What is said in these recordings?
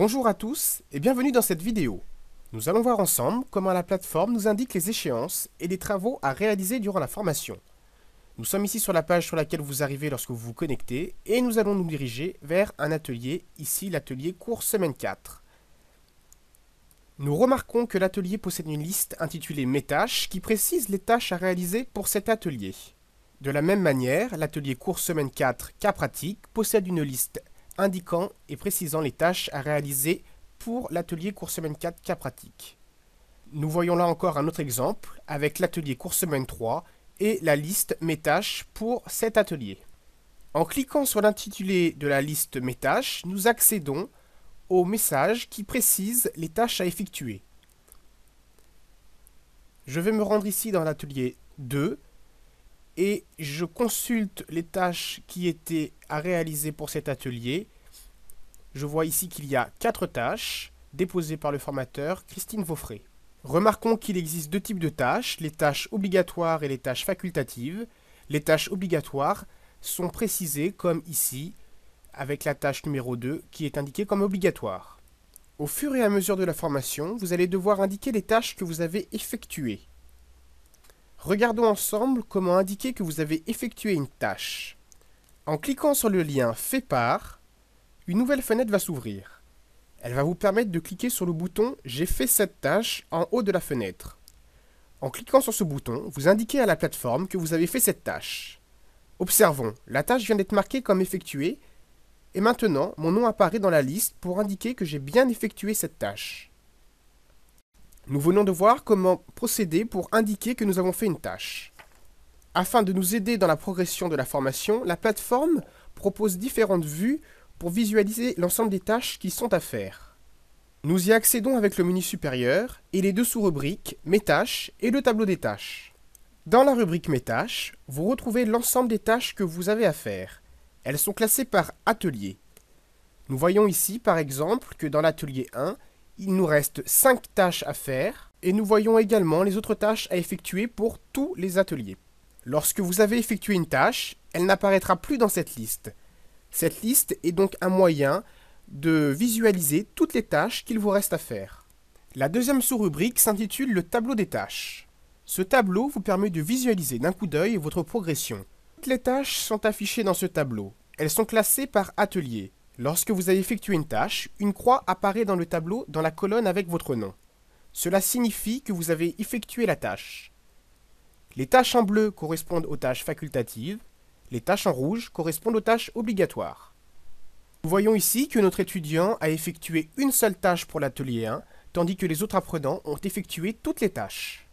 Bonjour à tous et bienvenue dans cette vidéo. Nous allons voir ensemble comment la plateforme nous indique les échéances et les travaux à réaliser durant la formation. Nous sommes ici sur la page sur laquelle vous arrivez lorsque vous vous connectez et nous allons nous diriger vers un atelier, ici l'atelier cours semaine 4. Nous remarquons que l'atelier possède une liste intitulée Mes tâches qui précise les tâches à réaliser pour cet atelier. De la même manière, l'atelier cours semaine 4 cas pratique possède une liste indiquant et précisant les tâches à réaliser pour l'atelier cours semaine 4 cas pratique. Nous voyons là encore un autre exemple avec l'atelier cours semaine 3 et la liste Mes tâches pour cet atelier. En cliquant sur l'intitulé de la liste Mes tâches, nous accédons au message qui précise les tâches à effectuer. Je vais me rendre ici dans l'atelier 2 et je consulte les tâches qui étaient à réaliser pour cet atelier. Je vois ici qu'il y a 4 tâches déposées par le formateur Christine Vaufré. Remarquons qu'il existe deux types de tâches, les tâches obligatoires et les tâches facultatives. Les tâches obligatoires sont précisées comme ici, avec la tâche numéro 2 qui est indiquée comme obligatoire. Au fur et à mesure de la formation, vous allez devoir indiquer les tâches que vous avez effectuées. Regardons ensemble comment indiquer que vous avez effectué une tâche. En cliquant sur le lien Fait par, une nouvelle fenêtre va s'ouvrir. Elle va vous permettre de cliquer sur le bouton J'ai fait cette tâche en haut de la fenêtre. En cliquant sur ce bouton, vous indiquez à la plateforme que vous avez fait cette tâche. Observons, la tâche vient d'être marquée comme effectuée et maintenant mon nom apparaît dans la liste pour indiquer que j'ai bien effectué cette tâche. Nous venons de voir comment procéder pour indiquer que nous avons fait une tâche. Afin de nous aider dans la progression de la formation, la plateforme propose différentes vues pour visualiser l'ensemble des tâches qui sont à faire. Nous y accédons avec le menu supérieur et les deux sous-rubriques Mes tâches et le tableau des tâches. Dans la rubrique Mes tâches, vous retrouvez l'ensemble des tâches que vous avez à faire. Elles sont classées par atelier. Nous voyons ici par exemple que dans l'atelier 1, il nous reste 5 tâches à faire et nous voyons également les autres tâches à effectuer pour tous les ateliers. Lorsque vous avez effectué une tâche, elle n'apparaîtra plus dans cette liste. Cette liste est donc un moyen de visualiser toutes les tâches qu'il vous reste à faire. La deuxième sous-rubrique s'intitule le tableau des tâches. Ce tableau vous permet de visualiser d'un coup d'œil votre progression. Toutes les tâches sont affichées dans ce tableau. Elles sont classées par atelier. Lorsque vous avez effectué une tâche, une croix apparaît dans le tableau dans la colonne avec votre nom. Cela signifie que vous avez effectué la tâche. Les tâches en bleu correspondent aux tâches facultatives, les tâches en rouge correspondent aux tâches obligatoires. Nous voyons ici que notre étudiant a effectué une seule tâche pour l'atelier 1, tandis que les autres apprenants ont effectué toutes les tâches.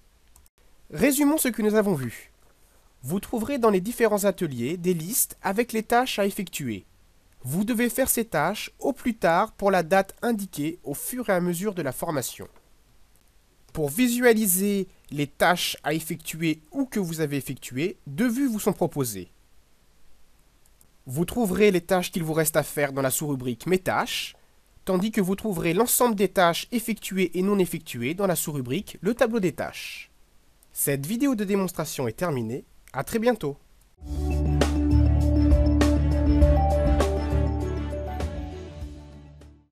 Résumons ce que nous avons vu. Vous trouverez dans les différents ateliers des listes avec les tâches à effectuer. Vous devez faire ces tâches au plus tard pour la date indiquée au fur et à mesure de la formation. Pour visualiser les tâches à effectuer ou que vous avez effectuées, deux vues vous sont proposées. Vous trouverez les tâches qu'il vous reste à faire dans la sous-rubrique Mes tâches, tandis que vous trouverez l'ensemble des tâches effectuées et non effectuées dans la sous-rubrique Le tableau des tâches. Cette vidéo de démonstration est terminée. À très bientôt.